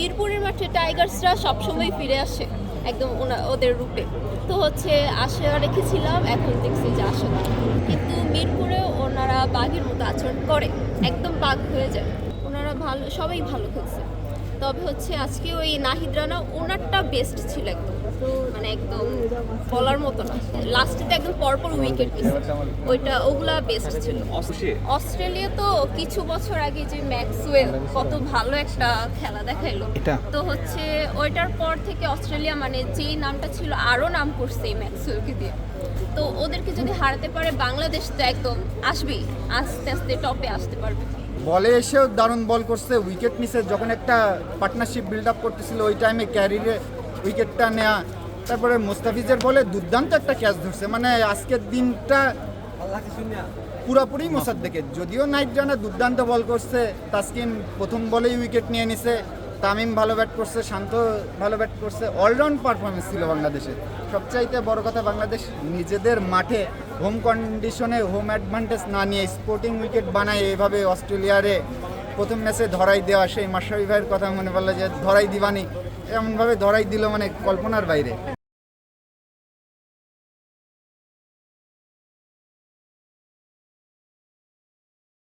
মিরপুরের মাঠে টাইগার্সরা সবসময় ফিরে আসে একদম ওদের রূপে। তো হচ্ছে আশা রেখেছিলাম, এখন দেখছি যে আসে না। কিন্তু মিরপুরে ওনারা বাঘের মতো আচরণ করে, একদম বাঘ হয়ে যায়। ওনারা ভালো, সবাই ভালো খেলছে। তবে হচ্ছে আজকে ওই নাহিদ রানা ওনারটা বেস্ট ছিল একদম, মানে একদম বলার মতো না। লাস্টে তো একদম পরপর উইকেট নিচ্ছে, ওগুলা বেস্ট ছিল। অস্ট্রেলিয়া তো কিছু বছর আগে যে ম্যাক্সওয়েল কত ভালো একটা খেলা দেখাইলো, তো হচ্ছে ওইটার পর থেকে অস্ট্রেলিয়া মানে যেই নামটা ছিল আরও নাম করছে এই ম্যাক্সওয়েলকে দিয়ে। তো ওদেরকে যদি হারাতে পারে বাংলাদেশ তো একদম আসবেই, আস্তে আস্তে টপে আসতে পারবে। বলে এসেও দারুণ বল করছে, উইকেট নিছে। যখন একটা পার্টনারশিপ বিল্ড আপ করতেছিল ওই টাইমে ক্যারিরে উইকেটটা নেওয়া, তারপরে মুস্তাফিজের বলে দুর্দান্ত একটা ক্যাচ ধরছে। মানে আজকের দিনটা পুরোপুরি মোসাদ্দেকের। যদিও নাইট রানা দুর্দান্ত বল করছে, তাসকিন প্রথম বলেই উইকেট নিয়ে নিছে, তামিম ভালো ব্যাট করছে, শান্ত ভালো ব্যাট করছে। অলরাউন্ড পারফরমেন্স ছিল বাংলাদেশে। সবচাইতে বড় কথা, বাংলাদেশ নিজেদের মাঠে হোম কন্ডিশনে হোম অ্যাডভান্টেজ না নিয়ে স্পোর্টিং উইকেট বানায় এইভাবে অস্ট্রেলিয়ারে প্রথম ম্যাচে ধরাই দেওয়া। সেই মাশরাফি ভাইয়ের কথা মনে পড়লো যে ধরাই দিবানি, এমনভাবে ধরাই দিল, মানে কল্পনার বাইরে।